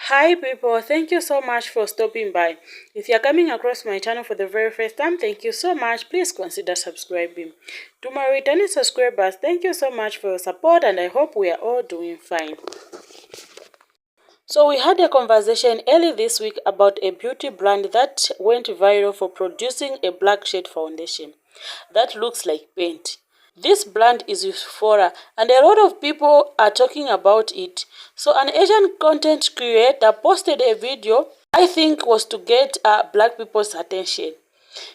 Hi people, thank you so much for stopping by. If you're coming across my channel for the very first time, thank you so much. Please consider subscribing. To my returning subscribers, thank you so much for your support and I hope we are all doing fine. So we had a conversation early this week about a beauty brand that went viral for producing a black shade foundation that looks like paint. This brand is Euphora and a lot of people are talking about it. So an Asian content creator posted a video I think was to get black people's attention.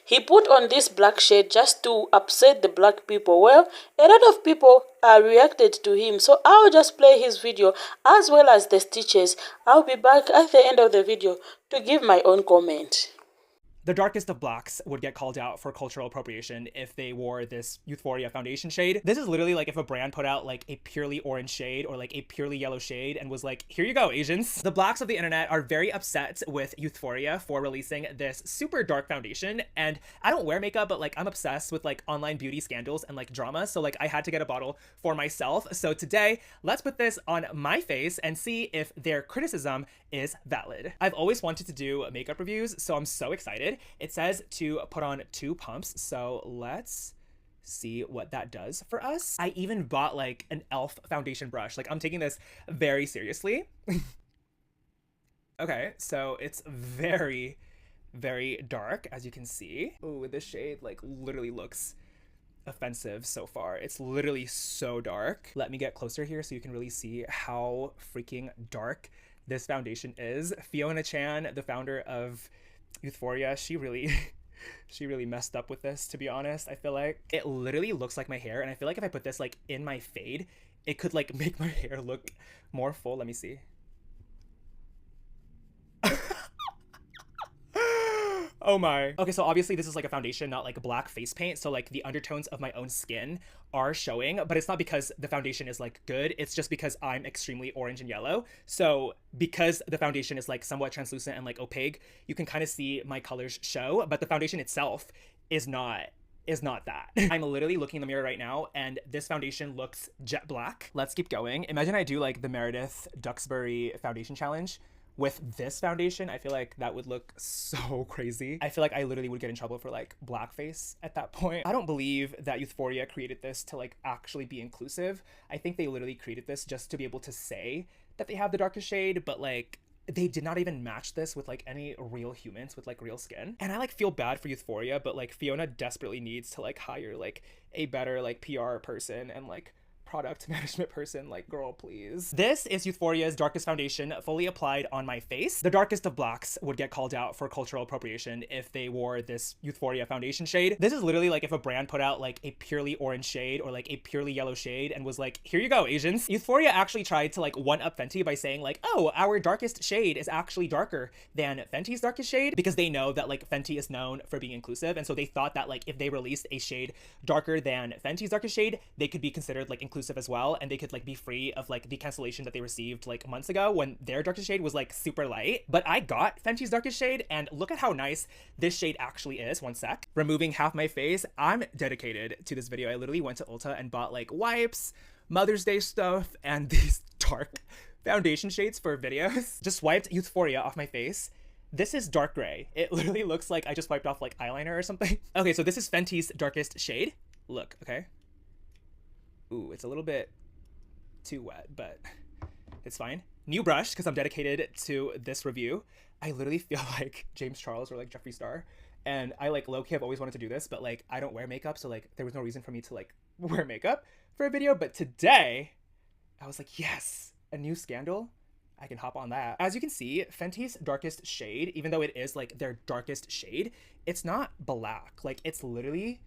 He put on this black shade just to upset the black people. Well, a lot of people reacted to him. So I'll just play his video as well as the stitches. I'll be back at the end of the video to give my own comment. The darkest of blacks would get called out for cultural appropriation if they wore this Euphoria foundation shade. This is literally like if a brand put out like a purely orange shade or like a purely yellow shade and was like, here you go, Asians. The blacks of the internet are very upset with Euphoria for releasing this super dark foundation. And I don't wear makeup, but like I'm obsessed with like online beauty scandals and like drama. So like I had to get a bottle for myself. So today, let's put this on my face and see if their criticism is valid. I've always wanted to do makeup reviews, so I'm so excited. It says to put on 2 pumps, so let's see what that does for us. I even bought like an e.l.f. foundation brush. Like I'm taking this very seriously. Okay, so it's very, very dark, as you can see. Oh, this shade like literally looks offensive so far. It's literally so dark. Let me get closer here so you can really see how freaking dark this foundation is. Fiona Chan, the founder of Euphoria, she really messed up with this, to be honest. I feel like it literally looks like my hair, and I feel like if I put this like in my fade, it could like make my hair look more full. Let me see. Oh my. Okay, so obviously this is like a foundation, not like a black face paint. So like the undertones of my own skin are showing, but it's not because the foundation is like good. It's just because I'm extremely orange and yellow. So because the foundation is like somewhat translucent and like opaque, you can kind of see my colors show, but the foundation itself is not that. I'm literally looking in the mirror right now and this foundation looks jet black. Let's keep going. Imagine I do like the Meredith Duxbury foundation challenge. With this foundation, I feel like that would look so crazy. I feel like I literally would get in trouble for like blackface at that point. I don't believe that Euphoria created this to like actually be inclusive. I think they literally created this just to be able to say that they have the darkest shade, but like they did not even match this with like any real humans with like real skin. And I like feel bad for Euphoria, but like Fiona desperately needs to like hire like a better like PR person and like product management person, like, girl, please. This is Euphoria's darkest foundation fully applied on my face. The darkest of blacks would get called out for cultural appropriation if they wore this Euphoria foundation shade. This is literally like if a brand put out like a purely orange shade or like a purely yellow shade and was like, here you go, Asians. Euphoria actually tried to like one-up Fenty by saying like, oh, our darkest shade is actually darker than Fenty's darkest shade, because they know that like Fenty is known for being inclusive, and so they thought that like if they released a shade darker than Fenty's darkest shade, they could be considered like inclusive as well, and they could like be free of like the cancellation that they received like months ago when their darkest shade was like super light. But I got Fenty's darkest shade, and look at how nice this shade actually is. One sec. Removing half my face. I'm dedicated to this video. I literally went to Ulta and bought like wipes, Mother's Day stuff, and these dark foundation shades for videos. Just wiped Euphoria off my face. This is dark gray. It literally looks like I just wiped off like eyeliner or something. Okay, so this is Fenty's darkest shade. Look, okay. Ooh, it's a little bit too wet, but it's fine. New brush, because I'm dedicated to this review. I literally feel like James Charles or like Jeffree Star. And I like low-key have always wanted to do this, but like I don't wear makeup, so like there was no reason for me to like wear makeup for a video. But today, I was like, yes, a new scandal. I can hop on that. As you can see, Fenty's darkest shade, even though it is like their darkest shade, it's not black. Like it's literally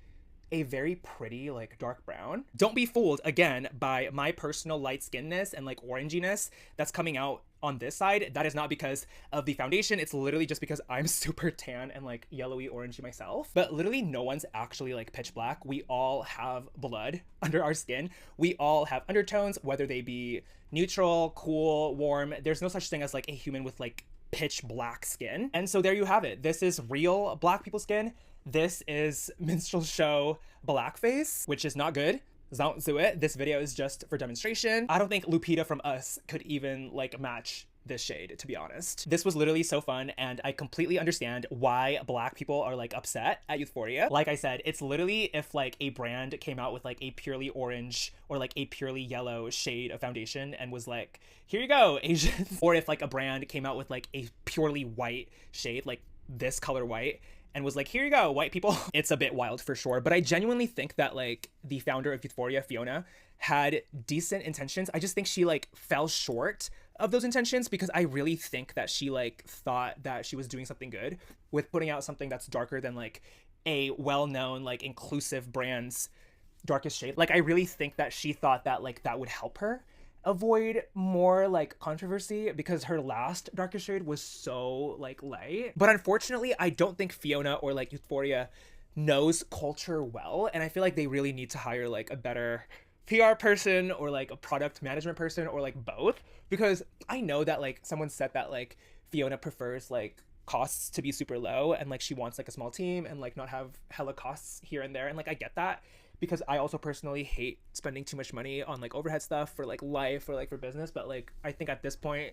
a very pretty like dark brown. Don't be fooled again by my personal light skinness and like oranginess that's coming out on this side. That is not because of the foundation. It's literally just because I'm super tan and like yellowy orangey myself. But literally no one's actually like pitch black. We all have blood under our skin. We all have undertones, whether they be neutral, cool, warm. There's no such thing as like a human with like pitch black skin. And so there you have it. This is real black people skin. This is minstrel show blackface, which is not good. Don't do it. This video is just for demonstration. I don't think Lupita from Us could even like match this shade, to be honest. This was literally so fun, and I completely understand why Black people are like upset at Euphoria. Like I said, it's literally if like a brand came out with like a purely orange or like a purely yellow shade of foundation and was like, here you go, Asians. Or if like a brand came out with like a purely white shade, like this color white, and was like, here you go, white people. It's a bit wild for sure, but I genuinely think that like the founder of Euphoria, Fiona, had decent intentions. I just think she like fell short of those intentions, because I really think that she like thought that she was doing something good with putting out something that's darker than like a well-known like inclusive brand's darkest shade. Like I really think that she thought that like that would help her avoid more like controversy, because her last darkest shade was so like light. But unfortunately, I don't think Fiona or like Euphoria knows culture well, and I feel like they really need to hire like a better PR person or like a product management person or like both, because I know that like someone said that like Fiona prefers like costs to be super low, and like she wants like a small team and like not have hella costs here and there, and like I get that, because I also personally hate spending too much money on like overhead stuff for like life or like for business. But like I think at this point,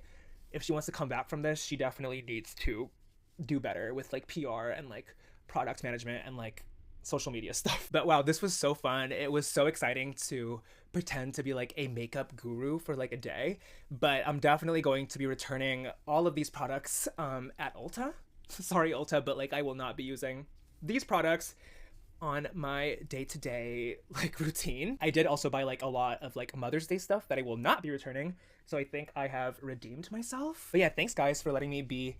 if she wants to come back from this, she definitely needs to do better with like PR and like product management and like social media stuff. But wow, this was so fun. It was so exciting to pretend to be like a makeup guru for like a day. But I'm definitely going to be returning all of these products at Ulta. Sorry, Ulta, but like I will not be using these products on my day-to-day like routine. I did also buy like a lot of like Mother's Day stuff that I will not be returning, so I think I have redeemed myself. But yeah, thanks guys for letting me be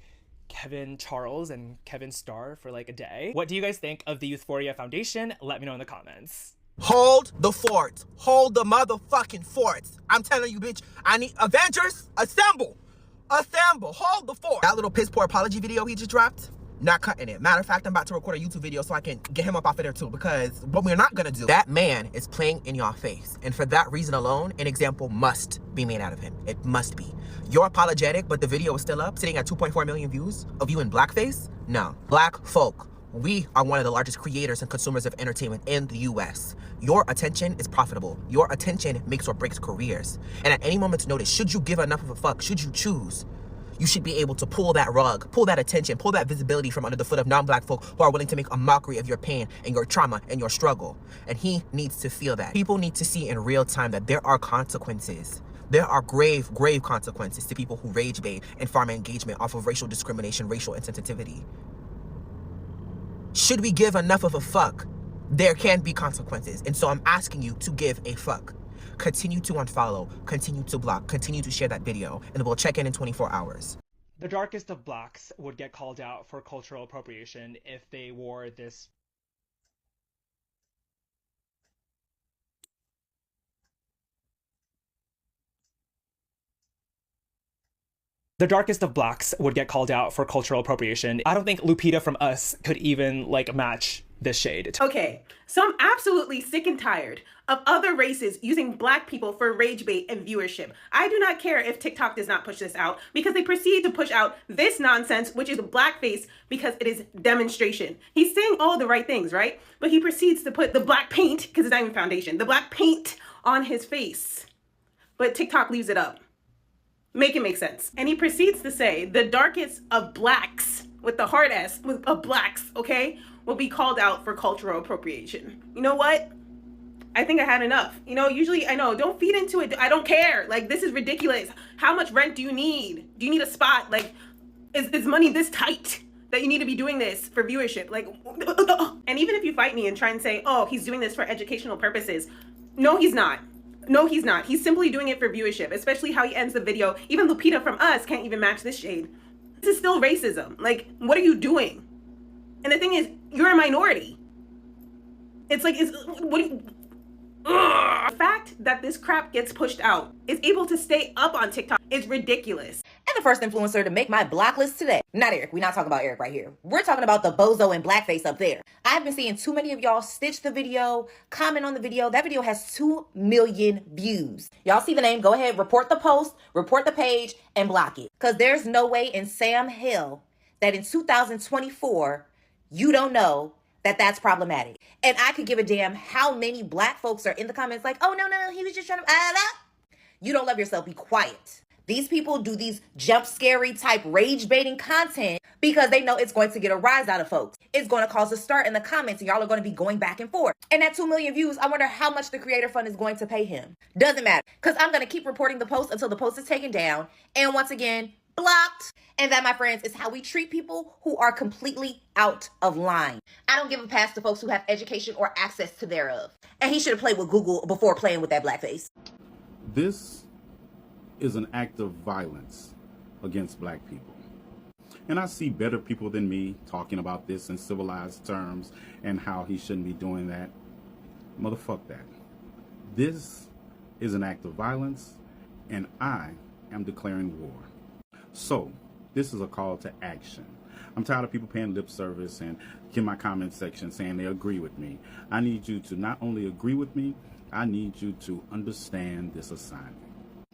Kevin Charles and Kevin Starr for like a day. What do you guys think of the Euphoria foundation? Let me know in the comments. Hold the fort. Hold the motherfucking fort. I'm telling you, bitch, I need Avengers, assemble. Assemble. Hold the fort. That little piss poor apology video he just dropped, not cutting it. Matter of fact, I'm about to record a YouTube video so I can get him up off of there too, because what we're not gonna do, that man is playing in your face. And for that reason alone, an example must be made out of him. It must be. You're apologetic, but the video is still up, sitting at 2.4 million views of you in blackface? No. Black folk, we are one of the largest creators and consumers of entertainment in the US. Your attention is profitable. Your attention makes or breaks careers. And at any moment's notice, should you give enough of a fuck, should you choose, you should be able to pull that rug, pull that attention, pull that visibility from under the foot of non-black folk who are willing to make a mockery of your pain and your trauma and your struggle. And he needs to feel that. People need to see in real time that there are consequences. There are grave, grave consequences to people who rage bait and farm engagement off of racial discrimination, racial insensitivity. Should we give enough of a fuck, there can be consequences. And so I'm asking you to give a fuck. Continue to unfollow, continue to block, continue to share that video, and we'll check in 24 hours. The darkest of blacks would get called out for cultural appropriation if they wore this. The darkest of blacks would get called out for cultural appropriation. I don't think Lupita from Us could even like match this shade. Okay, so I'm absolutely sick and tired of other races using black people for rage bait and viewership. I do not care if TikTok does not push this out, because they proceed to push out this nonsense, which is blackface, because it is demonstration. He's saying all the right things, right? But he proceeds to put the black paint, because it's not even foundation, the black paint on his face. But TikTok leaves it up. Make it make sense. And he proceeds to say the darkest of blacks, with the hard S, of blacks, okay, will be called out for cultural appropriation. You know what? I think I had enough. You know, usually, I know, don't feed into it. I don't care. Like, this is ridiculous. How much rent do you need? Do you need a spot? Like, is money this tight that you need to be doing this for viewership? Like, and even if you fight me and try and say, oh, he's doing this for educational purposes. No, he's not. No, he's not. He's simply doing it for viewership, especially how he ends the video. Even Lupita from Us can't even match this shade. This is still racism. Like, what are you doing? And the thing is, you're a minority. It's like, what do you... Ugh. The fact that this crap gets pushed out, is able to stay up on TikTok, is ridiculous. And the first influencer to make my block list today. Not Eric. We're not talking about Eric right here. We're talking about the bozo and blackface up there. I've been seeing too many of y'all stitch the video, comment on the video. That video has 2 million views. Y'all see the name? Go ahead, report the post, report the page, and block it. Because there's no way in Sam Hill that in 2024, you don't know that that's problematic. And I could give a damn how many black folks are in the comments like, oh, no, he was just trying to, You don't love yourself, be quiet. These people do these jump scary type rage baiting content because they know it's going to get a rise out of folks. It's going to cause a stir in the comments and y'all are going to be going back and forth. And at 2 million views, I wonder how much the creator fund is going to pay him. Doesn't matter, because I'm going to keep reporting the post until the post is taken down. And once again, blocked. And that, my friends, is how we treat people who are completely out of line. I don't give a pass to folks who have education or access to thereof. And he should have played with Google before playing with that blackface. This is an act of violence against black people. And I see better people than me talking about this in civilized terms and how he shouldn't be doing that. Motherfuck that. This is an act of violence, and I am declaring war. So, this is a call to action. I'm tired of people paying lip service and in my comment section saying they agree with me. I need you to not only agree with me, I need you to understand this assignment.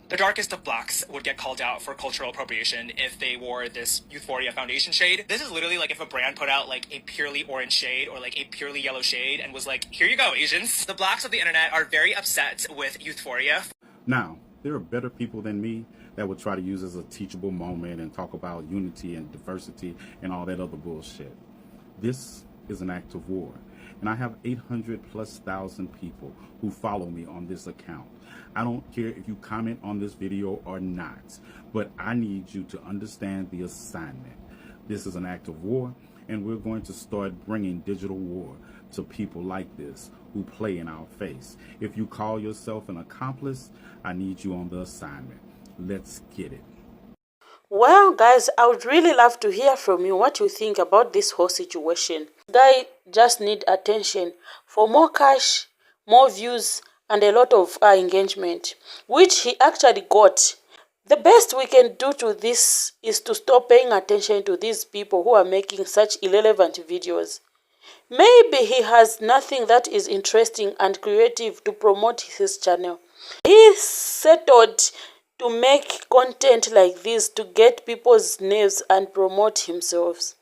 The darkest of blacks would get called out for cultural appropriation if they wore this Euphoria foundation shade. This is literally like if a brand put out like a purely orange shade or like a purely yellow shade and was like, here you go, Asians. The blacks of the internet are very upset with Euphoria. Now, there are better people than me that would try to use as a teachable moment and talk about unity and diversity and all that other bullshit. This is an act of war. And I have 800,000+ people who follow me on this account. I don't care if you comment on this video or not, but I need you to understand the assignment. This is an act of war, and we're going to start bringing digital war to people like this who play in our face. If you call yourself an accomplice, I need you on the assignment. Let's get it. Well, guys, I would really love to hear from you what you think about this whole situation. Guy just need attention for more cash, more views, and a lot of engagement, which he actually got. The best we can do to this is to stop paying attention to these people who are making such irrelevant videos. Maybe he has nothing that is interesting and creative to promote his channel. He settled to make content like this to get people's nerves and promote himself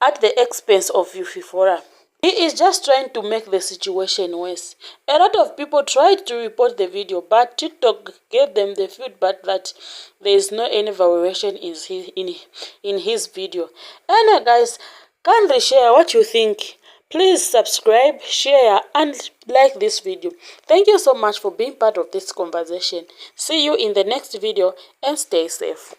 at the expense of Euphoria. He is just trying to make the situation worse. A lot of people tried to report the video, but TikTok gave them the feedback that there is no any variation in his video. Anyway, guys, kindly share what you think. Please subscribe, share, and like this video. Thank you so much for being part of this conversation. See you in the next video and stay safe.